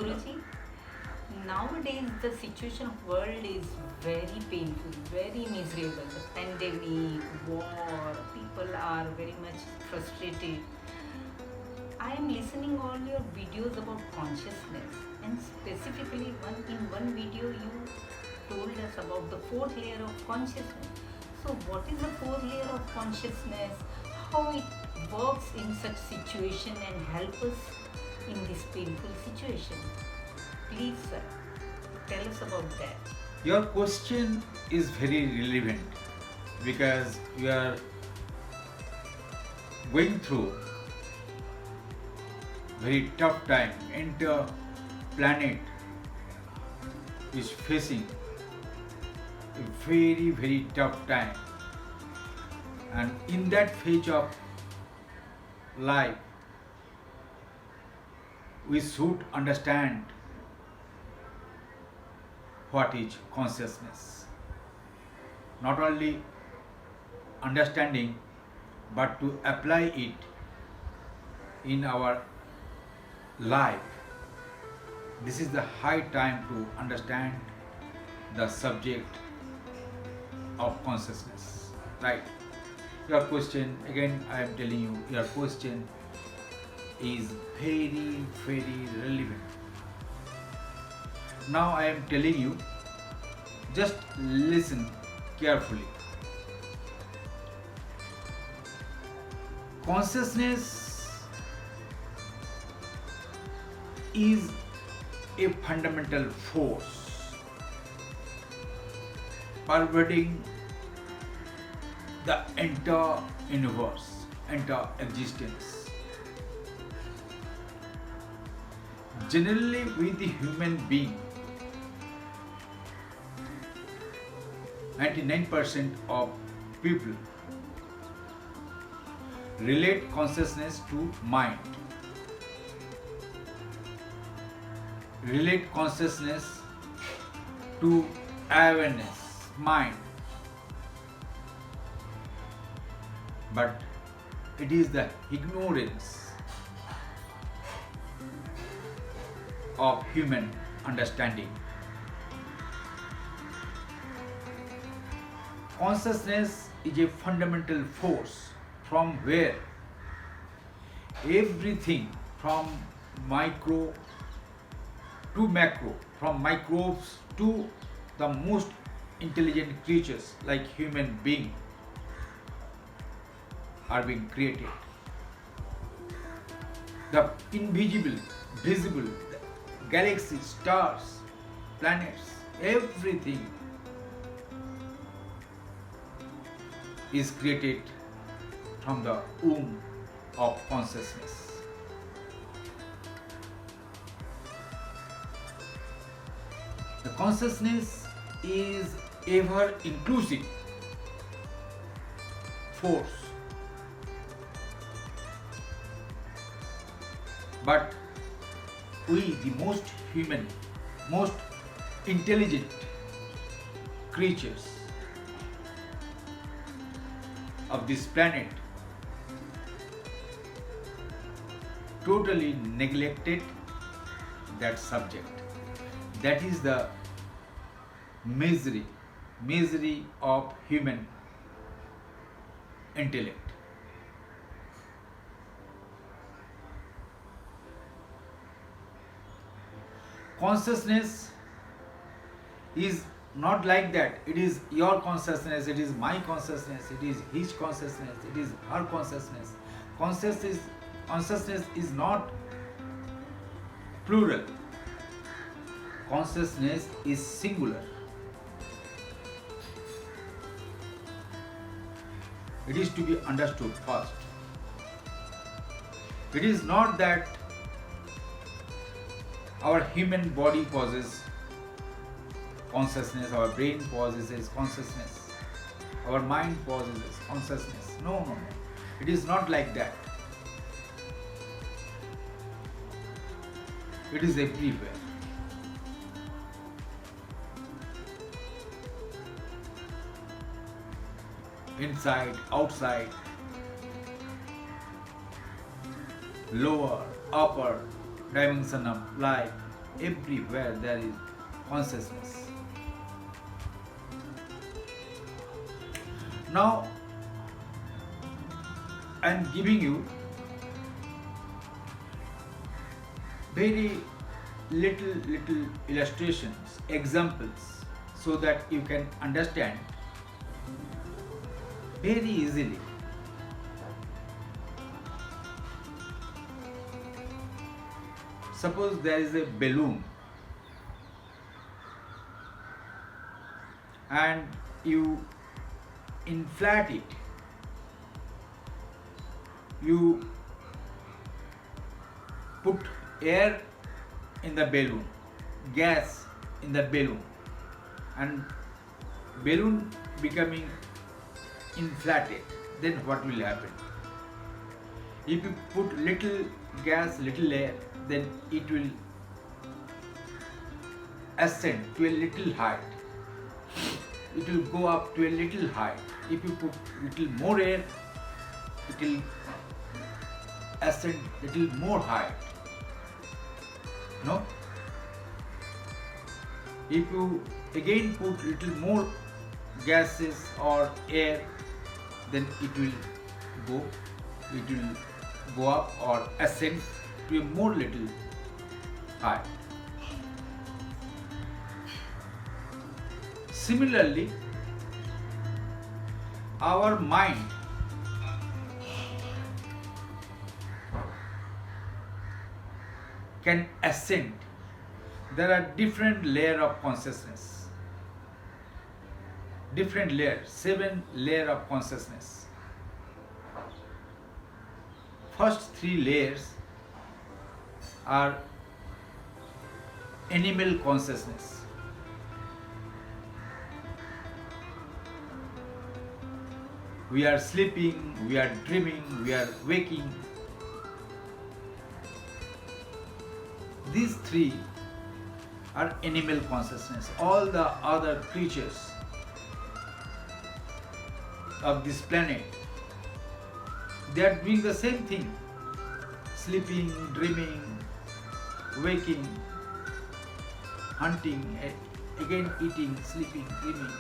Guruji. Nowadays, the situation of world is very painful, very miserable. The pandemic, war, people are very much frustrated. I am listening all your videos about consciousness, and specifically in one video you told us about the fourth layer of consciousness. So, what is the fourth layer of consciousness? How it works in such situation and help us in this painful situation? Please, sir, tell us about that. Your question is very relevant because we are going through very tough time. Entire planet is facing a very tough time, and in that phase of life we should understand what is consciousness. Not only understanding but to apply it in our life. This is the high time to understand the subject of consciousness. Right? Your question, again I am telling you, your question is very relevant. Now I am telling you, just listen carefully. Consciousness is a fundamental force pervading the entire universe, entire existence. Generally, with the human being, 99% of people relate consciousness to mind, relate consciousness to awareness, mind. But it is the ignorance of human understanding. Consciousness is a fundamental force from where everything from micro to macro, from microbes to the most intelligent creatures like human being are being created. The invisible, visible, galaxies, stars, planets, everything is created from the womb of consciousness. The consciousness is ever inclusive force, but we, the most human, most intelligent creatures of this planet, totally neglected that subject. That is the misery of human intellect. Consciousness is not like that. It is your consciousness, it is my consciousness, it is his consciousness, it is her consciousness. Consciousness is not plural. Consciousness is singular. It is to be understood first. It is not that our human body possesses consciousness, our brain possesses consciousness, our mind possesses consciousness. No. It is not like that. It is everywhere. Inside, outside, lower, upper dimension of life, everywhere there is consciousness. Now I am giving you very little illustrations, examples, so that you can understand very easily. Suppose there is a balloon and you inflate it. You put air in the balloon, gas in the balloon, and balloon becoming inflated. Then what will happen? If you put little gas, little air, then it will ascend to a little height. It will go up to a little height. If you put little more air, it will ascend little more height. No? If you again put little more gases or air, then it will go up or ascend to a more little height. Similarly, our mind can ascend. There are different layers of consciousness. Different layers, 7 layers of consciousness. First 3 layers are animal consciousness. We are sleeping, we are dreaming, we are waking. These 3 are animal consciousness. All the other creatures of this planet, they are doing the same thing. Sleeping, dreaming, waking, hunting, again eating, sleeping, dreaming.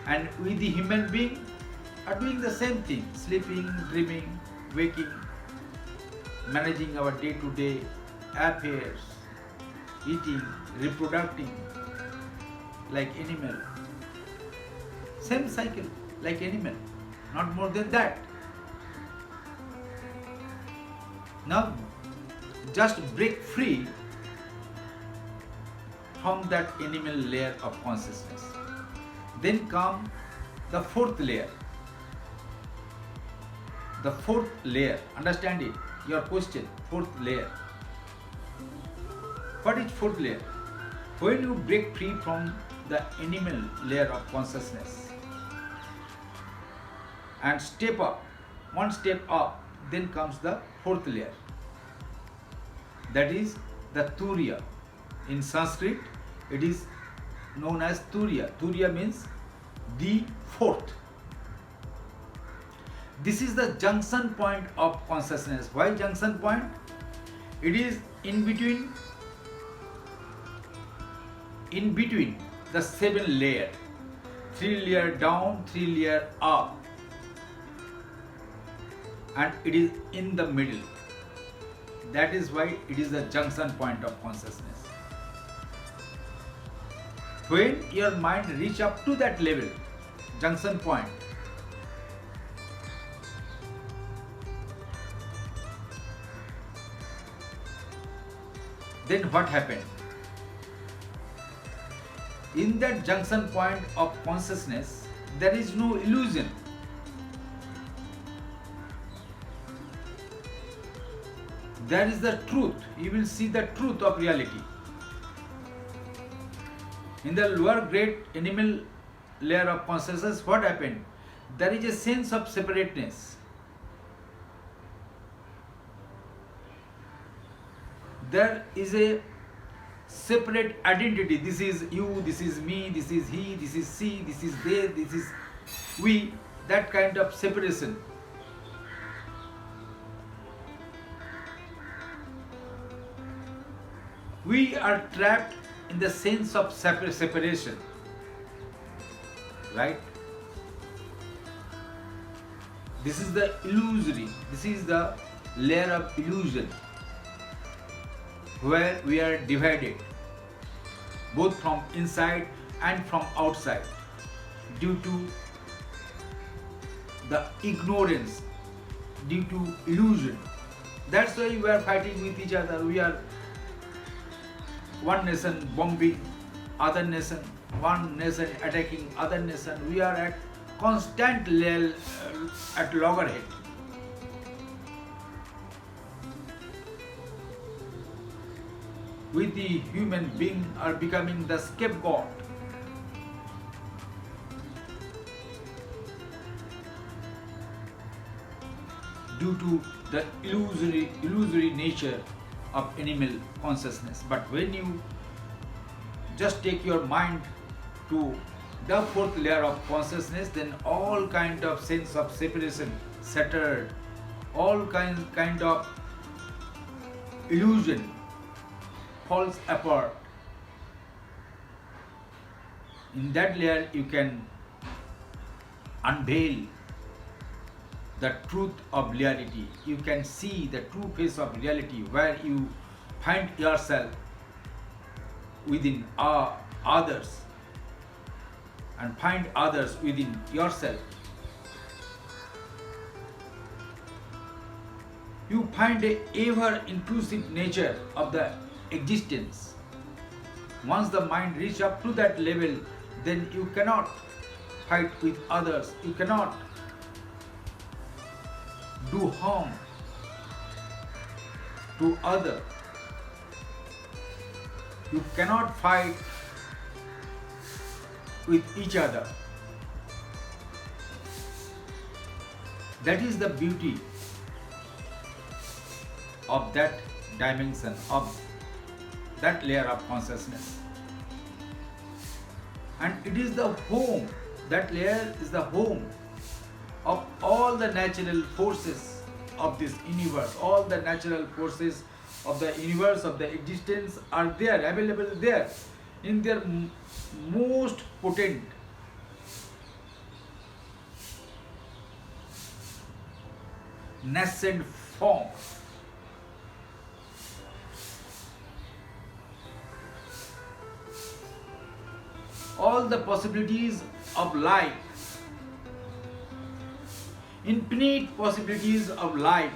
And we the human being are doing the same thing. Sleeping, dreaming, waking, managing our day-to-day affairs, eating, reproducing like animal. Same cycle like animal, not more than that. Now just break free from that animal layer of consciousness. Then come the 4th layer. The 4th layer, understand it, your question, 4th layer. What is 4th layer? When you break free from the animal layer of consciousness and step up, one step up, then comes the 4th layer. That is the Turiya. In Sanskrit, it is known as Turiya. Turiya means the 4th. This is the junction point of consciousness. Why junction point? It is in between the 7 layer. 3 layer down, 3 layer up. And it is in the middle. That is why it is the junction point of consciousness. When your mind reach up to that level, junction point, then what happened? In that junction point of consciousness, there is no illusion. There is the truth. You will see the truth of reality. In the lower grade animal layer of consciousness, what happened? There is a sense of separateness. There is a separate identity. This is you, this is me, this is he, this is she, this is they, this is we. That kind of separation. We are trapped in the sense of separation, right? This is the illusory, this is the layer of illusion where we are divided both from inside and from outside due to the ignorance, due to illusion. That's why we are fighting with each other. We are one nation bombing other nation, one nation attacking other nation. We are at constant at loggerhead. We the human being are becoming the scapegoat. Due to the illusory nature of animal consciousness. But when you just take your mind to the fourth layer of consciousness, then all kind of sense of separation shattered, all kind of illusion falls apart. In that layer you can unveil the truth of reality. You can see the true face of reality, where you find yourself within others and find others within yourself. You find a ever-inclusive nature of the existence. Once the mind reaches up to that level, then you cannot fight with others. You cannot do harm to others. You cannot fight with each other. That is the beauty of that dimension, of that layer of consciousness. And it is the home, that layer is the home of all the natural forces of this universe. All the natural forces of the universe, of the existence are there, available there in their most potent nascent form. All the possibilities of life, infinite possibilities of life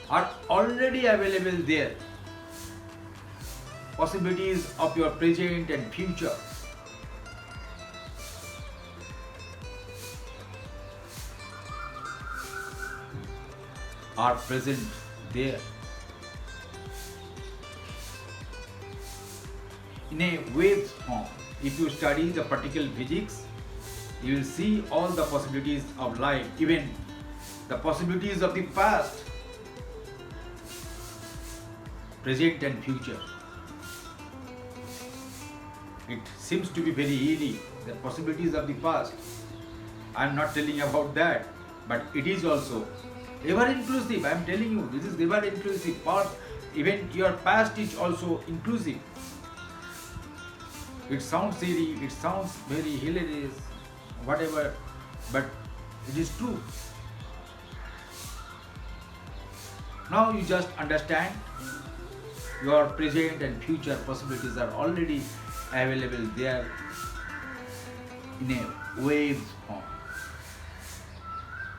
are already available there. Possibilities of your present and future. Are present there. In a wave form. If you study the particle physics, you will see all the possibilities of life, even the possibilities of the past, present and future. It seems to be very eerie, the possibilities of the past. I am not telling about that, but it is also ever inclusive. I am telling you, this is ever inclusive. Even your past is also inclusive. It sounds silly, it sounds very hilarious, whatever, but it is true. Now you just understand your present and future possibilities are already available there in a wave form,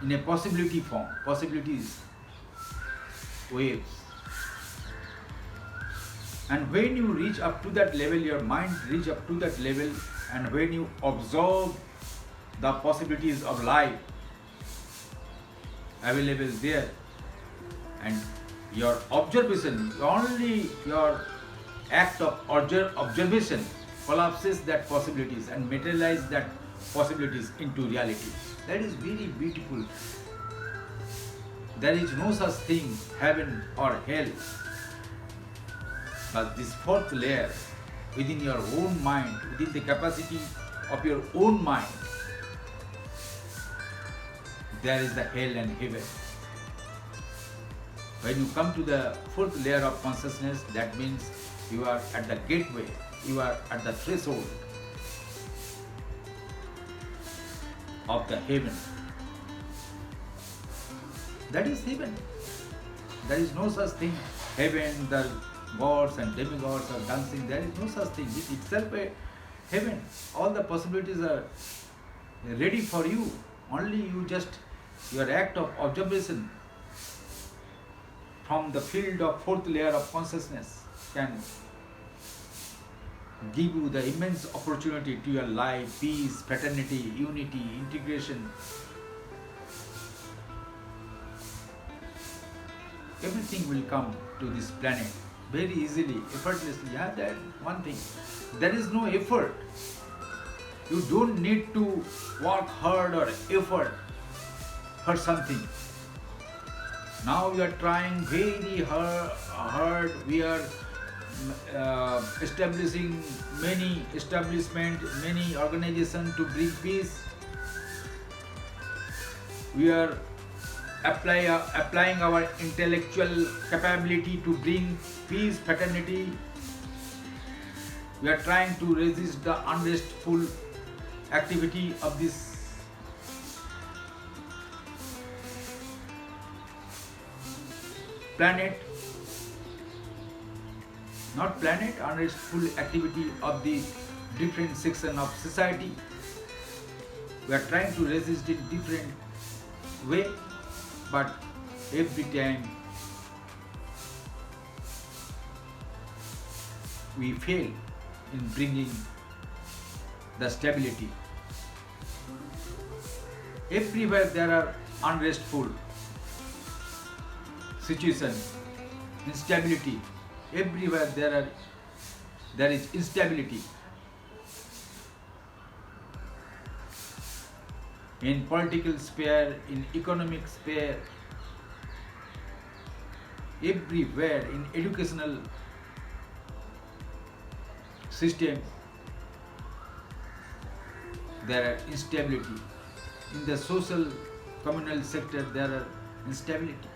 in a possibility form, possibilities, waves. And when you reach up to that level, your mind reach up to that level, and when you observe the possibilities of life available there, and your observation, only your act of observation collapses that possibilities and materialize that possibilities into reality. That is very beautiful. There is no such thing, heaven or hell. But this fourth layer, within your own mind, within the capacity of your own mind, there is the hell and heaven, When you come to the fourth layer of consciousness, that means you are at the gateway, you are at the threshold of the heaven. That is heaven. There is no such thing, heaven, the gods and demigods are dancing, there is no such thing. It itself a heaven. All the possibilities are ready for you. Only you just, your act of observation from the field of fourth layer of consciousness can give you the immense opportunity to your life, peace, fraternity, unity, integration. Everything will come to this planet very easily, effortlessly. Yeah, that one thing. There is no effort. You don't need to work hard or effort for something. Now we are trying very hard. We are establishing many establishments, many organizations to bring peace. We are applying our intellectual capability to bring peace, fraternity. We are trying to resist the unrestful activity of this planet, not planet, unrestful activity of the different section of society. We are trying to resist in different way, but every time we fail in bringing the stability. Everywhere there are unrestful situations, instability. Everywhere there is instability. In political sphere, in economic sphere, everywhere, in educational system, there are instability. In the social communal sector, there are instability.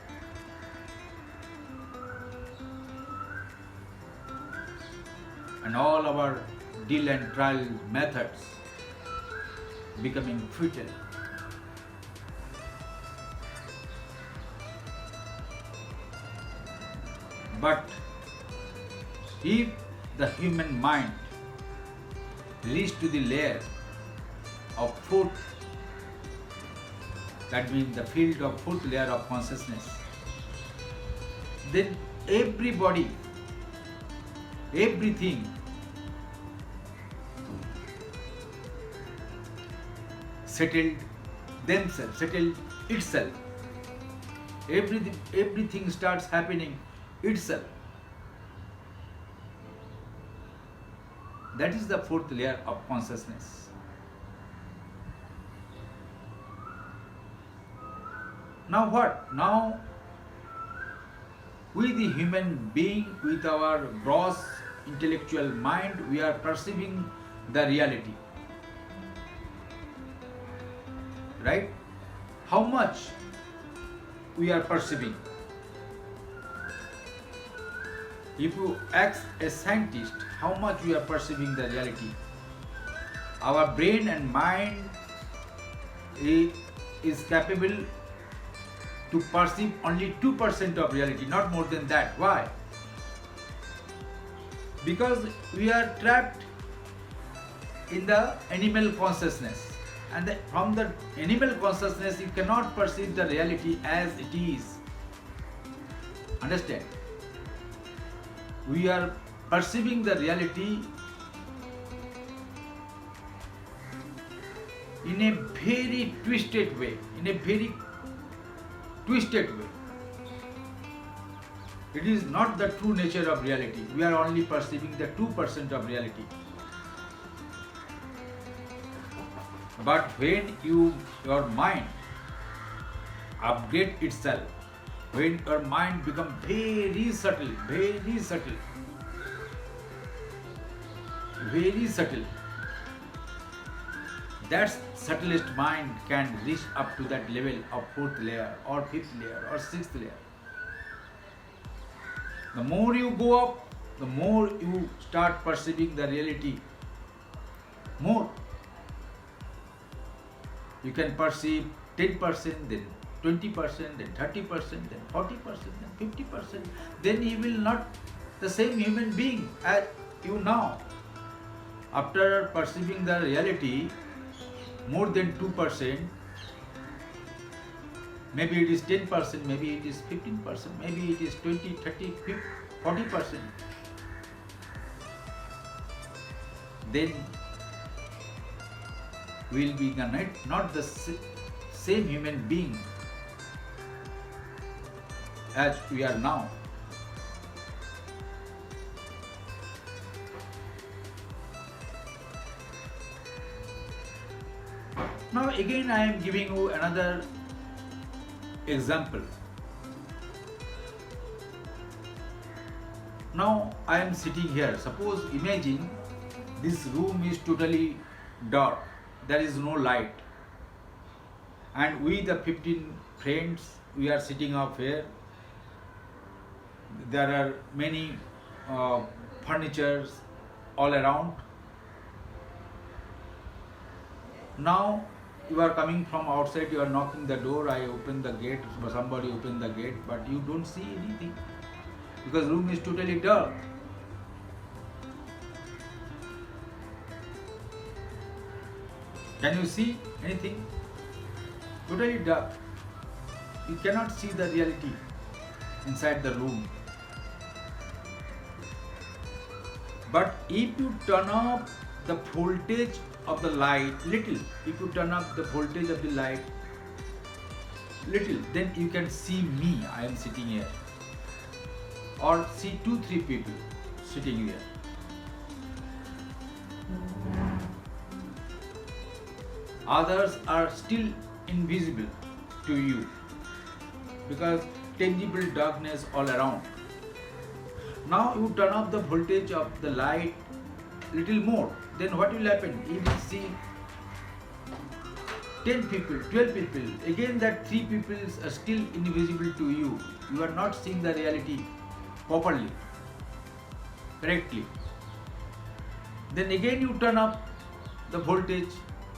And all our deal and trial methods becoming futile. But if the human mind reaches to the layer of fourth, that means the field of fourth layer of consciousness, then everybody, everything settled themselves, settled itself. Everything starts happening itself. That is the fourth layer of consciousness. Now what? Now we the human being with our gross intellectual mind, we are perceiving the reality. Right? How much we are perceiving? If you ask a scientist how much we are perceiving the reality, our brain and mind is capable to perceive only 2% of reality, not more than that. Why? Because we are trapped in the animal consciousness. And from the animal consciousness, you cannot perceive the reality as it is. Understand? We are perceiving the reality in a very twisted way, It is not the true nature of reality. We are only perceiving the 2% of reality. But when your mind upgrade itself, when your mind become very subtle, that subtlest mind can reach up to that level of fourth layer or fifth layer or sixth layer. The more you go up, the more you start perceiving the reality. More. You can perceive 10%, then 20%, then 30%, then 40%, then 50%. Then you will not the same human being as you now. After perceiving the reality more than 2%, maybe it is 10%, maybe it is 15%, maybe it is 20, 30, 40%. Then we will be not the same human being as we are now. Now again I am giving you another example. Now I am sitting here. Suppose imagine this room is totally dark. There is no light. And we the 15 friends, we are sitting up here. There are many furnitures all around. Now you are coming from outside, you are knocking the door, I open the gate, somebody open the gate, but you don't see anything because room is totally dark. Can you see anything? Totally dark. You cannot see the reality inside the room. But if you turn up the voltage of the light little, if you turn up the voltage of the light little, then you can see me, I am sitting here, or see 2-3 people sitting here. Others are still invisible to you because tangible darkness all around. Now you turn up the voltage of the light little more, then what will happen? You will see 10 people, 12 people, again that 3 people are still invisible to you. You are not seeing the reality properly, correctly. Then again you turn up the voltage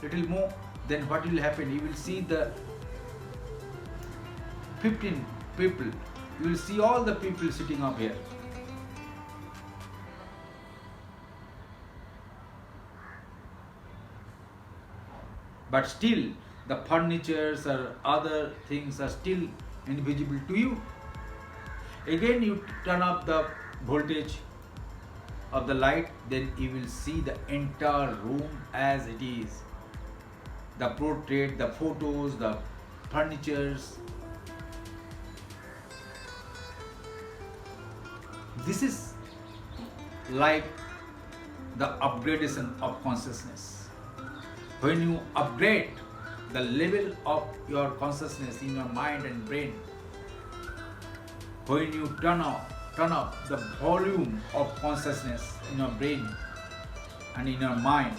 little more, then what will happen? You will see the 15 people, you will see all the people sitting up here. But still the furnitures or other things are still invisible to you. Again you turn up the voltage of the light, then you will see the entire room as it is. The portrait, the photos, the furnitures. This is like the upgradation of consciousness. When you upgrade the level of your consciousness in your mind and brain, when you turn up the volume of consciousness in your brain and in your mind,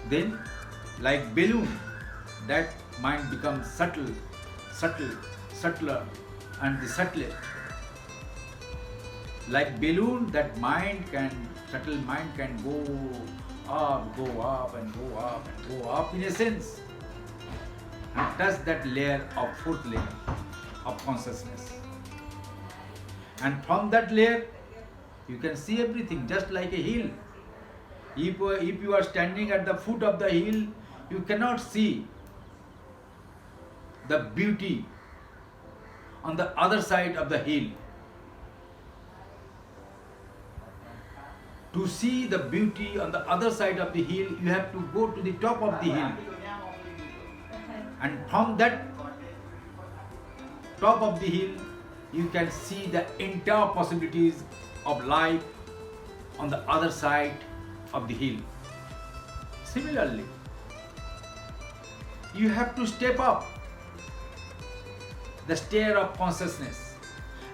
then like balloon, that mind becomes subtler and the subtlest. Like balloon, that subtle mind can go up and go up in a sense and touch that layer of 4th layer of consciousness. And from that layer you can see everything just like a hill. If you are standing at the foot of the hill, you cannot see the beauty on the other side of the hill. To see the beauty on the other side of the hill, you have to go to the top of the hill. And from that top of the hill, you can see the entire possibilities of life on the other side of the hill. Similarly, you have to step up the stair of consciousness,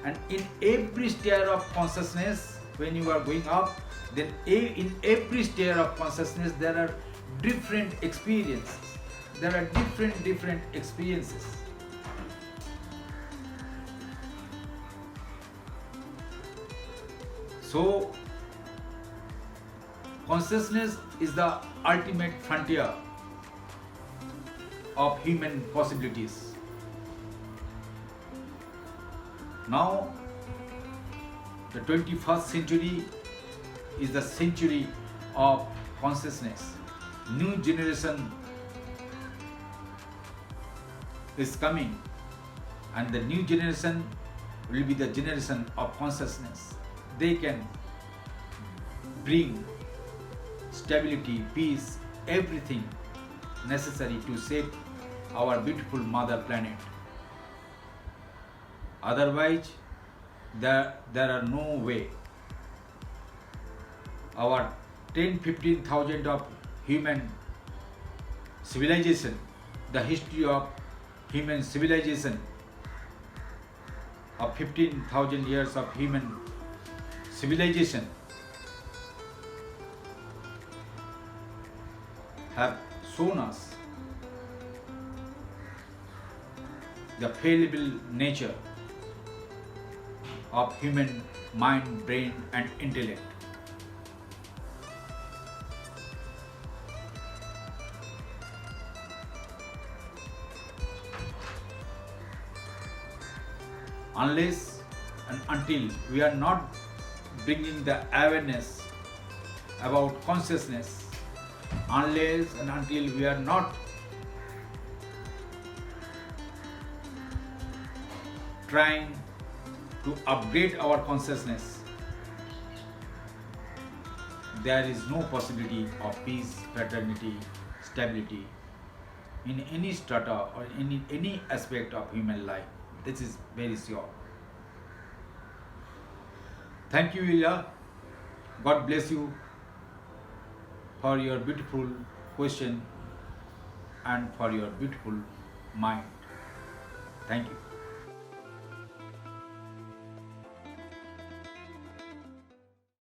and in every stair of consciousness, when you are going up, then in every stair of consciousness there are different experiences. There are different experiences. So, consciousness is the ultimate frontier of human possibilities. Now, the 21st century is the century of consciousness. New generation is coming, and the new generation will be the generation of consciousness. They can bring stability, peace, everything necessary to save our beautiful mother planet. Otherwise, there are no way. Our 10-15,000 of human civilization, the history of human civilization of 15,000 years of human civilization have shown us the fallible nature of human mind, brain and intellect. Unless and until we are not bringing the awareness about consciousness, unless and until we are not trying to upgrade our consciousness, there is no possibility of peace, fraternity, stability in any strata or in any aspect of human life. This is very sure. Thank you, Ilya. God bless you for your beautiful question and for your beautiful mind. Thank you.